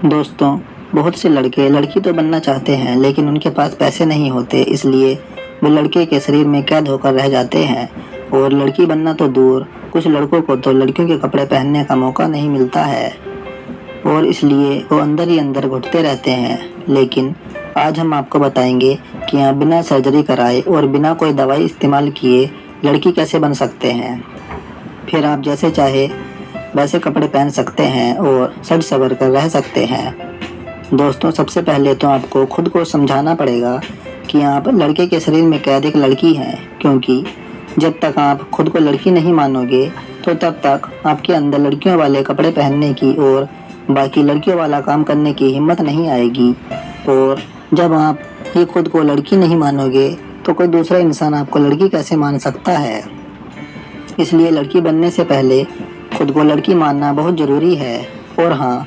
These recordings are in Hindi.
दोस्तों, बहुत से लड़के लड़की तो बनना चाहते हैं लेकिन उनके पास पैसे नहीं होते, इसलिए वो लड़के के शरीर में कैद होकर रह जाते हैं। और लड़की बनना तो दूर, कुछ लड़कों को तो लड़कियों के कपड़े पहनने का मौका नहीं मिलता है और इसलिए वो अंदर ही अंदर घुटते रहते हैं। लेकिन आज हम आपको बताएंगे कि आप बिना सर्जरी कराए और बिना कोई दवाई इस्तेमाल किए लड़की कैसे बन सकते हैं। फिर आप जैसे चाहे वैसे कपड़े पहन सकते हैं और सज संवर कर रह सकते हैं। दोस्तों, सबसे पहले तो आपको खुद को समझाना पड़ेगा कि आप लड़के के शरीर में कैद एक लड़की हैं, क्योंकि जब तक आप खुद को लड़की नहीं मानोगे तो तब तक आपके अंदर लड़कियों वाले कपड़े पहनने की और बाकी लड़कियों वाला काम करने की हिम्मत नहीं आएगी। और जब आप ही खुद को लड़की नहीं मानोगे तो कोई दूसरा इंसान आपको लड़की कैसे मान सकता है। इसलिए लड़की बनने से पहले खुद को लड़की मानना बहुत ज़रूरी है। और हाँ,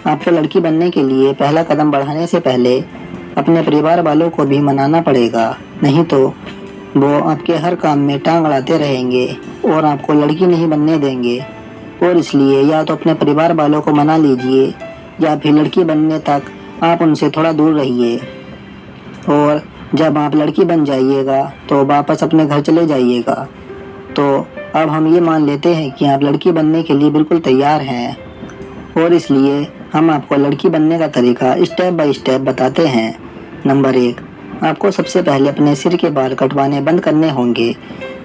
आपको लड़की बनने के लिए पहला कदम बढ़ाने से पहले अपने परिवार वालों को भी मनाना पड़ेगा, नहीं तो वो आपके हर काम में टांग अड़ाते रहेंगे और आपको लड़की नहीं बनने देंगे। और इसलिए या तो अपने परिवार वालों को मना लीजिए या फिर लड़की बनने तक आप उनसे थोड़ा दूर रहिए। और जब आप लड़की बन जाइएगा तो वापस अपने घर चले जाइएगा। तो अब हम ये मान लेते हैं कि आप लड़की बनने के लिए बिल्कुल तैयार हैं और इसलिए हम आपको लड़की बनने का तरीका स्टेप बाय स्टेप बताते हैं। नंबर 1, आपको सबसे पहले अपने सिर के बाल कटवाने बंद करने होंगे।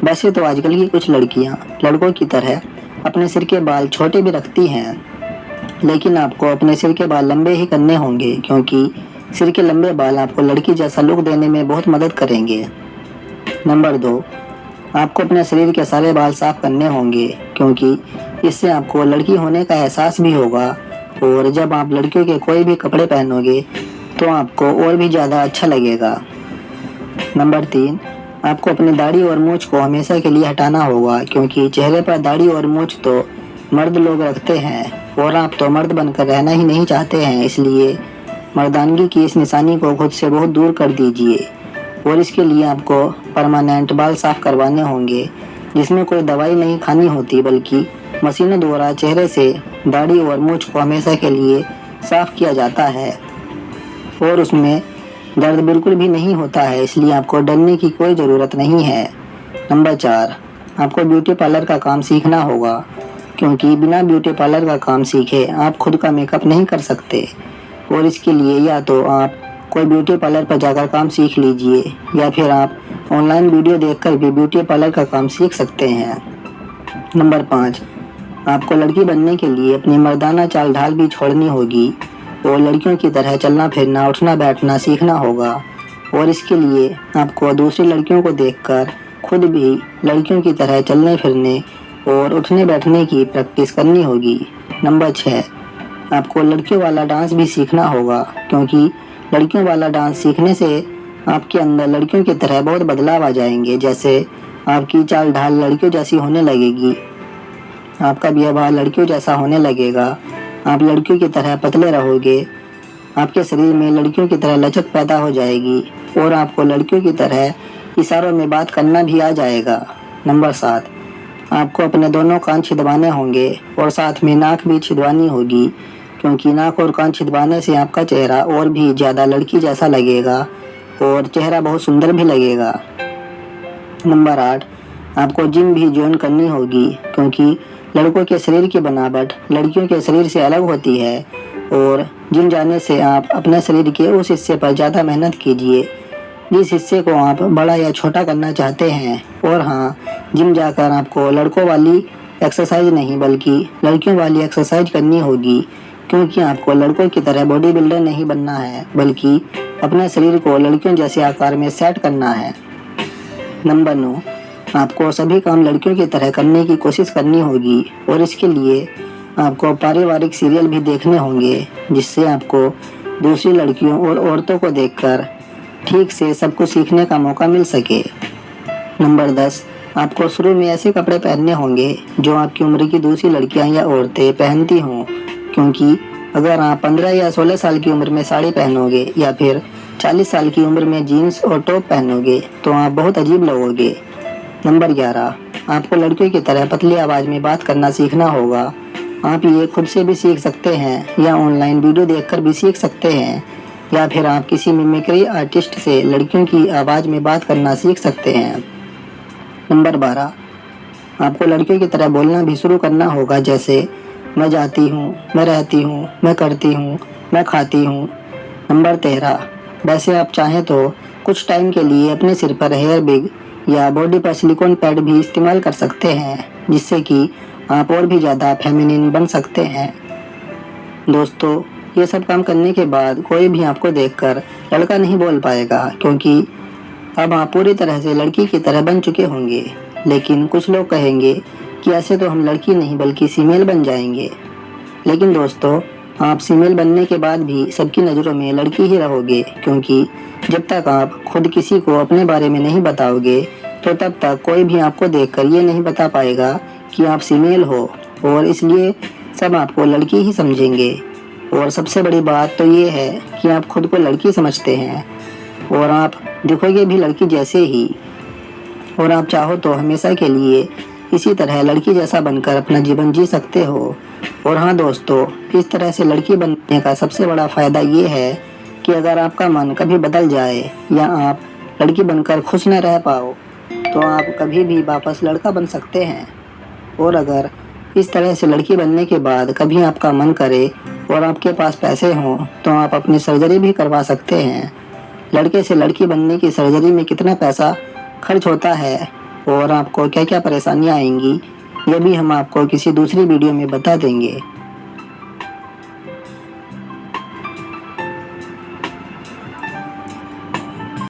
वैसे तो आजकल की कुछ लड़कियां लड़कों की तरह अपने सिर के बाल छोटे भी रखती हैं, लेकिन आपको अपने सिर के बाल लंबे ही करने होंगे, क्योंकि सिर के लंबे बाल आपको लड़की जैसा लुक देने में बहुत मदद करेंगे। नंबर 2, आपको अपने शरीर के सारे बाल साफ करने होंगे, क्योंकि इससे आपको लड़की होने का एहसास भी होगा और जब आप लड़कियों के कोई भी कपड़े पहनोगे तो आपको और भी ज़्यादा अच्छा लगेगा। नंबर 3, आपको अपनी दाढ़ी और मूंछ को हमेशा के लिए हटाना होगा, क्योंकि चेहरे पर दाढ़ी और मूंछ तो मर्द लोग रखते हैं और आप तो मर्द बनकर रहना ही नहीं चाहते हैं। इसलिए मर्दानगी की इस निशानी को खुद से बहुत दूर कर दीजिए। और इसके लिए आपको परमानेंट बाल साफ करवाने होंगे, जिसमें कोई दवाई नहीं खानी होती, बल्कि मशीनों द्वारा चेहरे से दाढ़ी और मूंछ को हमेशा के लिए साफ किया जाता है और उसमें दर्द बिल्कुल भी नहीं होता है, इसलिए आपको डरने की कोई ज़रूरत नहीं है। नंबर 4, आपको ब्यूटी पार्लर का काम सीखना होगा, क्योंकि बिना ब्यूटी पार्लर का काम सीखे आप खुद का मेकअप नहीं कर सकते। और इसके लिए या तो आप कोई ब्यूटी पार्लर पर जाकर काम सीख लीजिए या फिर आप ऑनलाइन वीडियो देखकर भी ब्यूटी पार्लर का काम सीख सकते हैं। नंबर 5, आपको लड़की बनने के लिए अपनी मर्दाना चाल ढाल भी छोड़नी होगी और लड़कियों की तरह चलना फिरना उठना बैठना सीखना होगा। और इसके लिए आपको दूसरी लड़कियों को देखकर खुद भी लड़कियों की तरह चलने फिरने और उठने बैठने की प्रैक्टिस करनी होगी। नंबर 6, आपको लड़कियों वाला डांस भी सीखना होगा, क्योंकि लड़कियों वाला डांस सीखने से आपके अंदर लड़कियों की तरह बहुत बदलाव आ जाएंगे। जैसे आपकी चाल ढाल लड़कियों जैसी होने लगेगी, आपका व्यवहार लड़कियों जैसा होने लगेगा, आप लड़कियों की तरह पतले रहोगे, आपके शरीर में लड़कियों की तरह लचक पैदा हो जाएगी और आपको लड़कियों की तरह इशारों में बात करना भी आ जाएगा। नंबर 7, आपको अपने दोनों कान छिदवाने होंगे और साथ में नाक भी छिदवानी होगी, क्योंकि नाक और कान छिदवाने से आपका चेहरा और भी ज़्यादा लड़की जैसा लगेगा और चेहरा बहुत सुंदर भी लगेगा। नंबर 8, आपको जिम भी ज्वाइन करनी होगी, क्योंकि लड़कों के शरीर की बनावट लड़कियों के शरीर से अलग होती है और जिम जाने से आप अपने शरीर के उस हिस्से पर ज़्यादा मेहनत कीजिए जिस हिस्से को आप बड़ा या छोटा करना चाहते हैं। और हाँ, जिम जाकर आपको लड़कों वाली एक्सरसाइज नहीं बल्कि लड़कियों वाली एक्सरसाइज करनी होगी, क्योंकि आपको लड़कों की तरह बॉडी बिल्डर नहीं बनना है, बल्कि अपने शरीर को लड़कियों जैसे आकार में सेट करना है। नंबर 9, आपको सभी काम लड़कियों की तरह करने की कोशिश करनी होगी और इसके लिए आपको पारिवारिक सीरियल भी देखने होंगे, जिससे आपको दूसरी लड़कियों और औरतों को देखकर ठीक से सब कुछ सीखने का मौका मिल सके। नंबर 10, आपको शुरू में ऐसे कपड़े पहनने होंगे जो आपकी उम्र की दूसरी लड़कियां या औरतें पहनती हों, क्योंकि अगर आप 15 या 16 साल की उम्र में साड़ी पहनोगे या फिर 40 साल की उम्र में जीन्स और टॉप पहनोगे तो आप बहुत अजीब लगोगे। नंबर 11, आपको लड़कियों की तरह पतली आवाज़ में बात करना सीखना होगा। आप ये खुद से भी सीख सकते हैं या ऑनलाइन वीडियो देखकर भी सीख सकते हैं, या फिर आप किसी मिमिक्री आर्टिस्ट से लड़कियों की आवाज़ में बात करना सीख सकते हैं। नंबर 12, आपको लड़कियों की तरह बोलना भी शुरू करना होगा, जैसे मैं जाती हूँ, मैं रहती हूँ, मैं करती हूँ, मैं खाती हूँ। नंबर 13, वैसे आप चाहें तो कुछ टाइम के लिए अपने सिर पर हेयर बिग या बॉडी पर सिलिकॉन पैड भी इस्तेमाल कर सकते हैं, जिससे कि आप और भी ज़्यादा फेमिनिन बन सकते हैं। दोस्तों, ये सब काम करने के बाद कोई भी आपको देखकर लड़का नहीं बोल पाएगा, क्योंकि अब आप पूरी तरह से लड़की की तरह बन चुके होंगे। लेकिन कुछ लोग कहेंगे कि ऐसे तो हम लड़की नहीं बल्कि फीमेल बन जाएंगे। लेकिन दोस्तों, आप फीमेल बनने के बाद भी सबकी नज़रों में लड़की ही रहोगे, क्योंकि जब तक आप खुद किसी को अपने बारे में नहीं बताओगे तो तब तक कोई भी आपको देखकर ये नहीं बता पाएगा कि आप फीमेल हो, और इसलिए सब आपको लड़की ही समझेंगे। और सबसे बड़ी बात तो ये है कि आप खुद को लड़की समझते हैं और आप दिखोगे भी लड़की जैसे ही, और आप चाहो तो हमेशा के लिए इसी तरह लड़की जैसा बनकर अपना जीवन जी सकते हो। और हाँ दोस्तों, इस तरह से लड़की बनने का सबसे बड़ा फ़ायदा ये है कि अगर आपका मन कभी बदल जाए या आप लड़की बनकर खुश न रह पाओ तो आप कभी भी वापस लड़का बन सकते हैं। और अगर इस तरह से लड़की बनने के बाद कभी आपका मन करे और आपके पास पैसे हों तो आप अपनी सर्जरी भी करवा सकते हैं। लड़के से लड़की बनने की सर्जरी में कितना पैसा खर्च होता है और आपको क्या क्या परेशानियां आएंगी, ये भी हम आपको किसी दूसरी वीडियो में बता देंगे।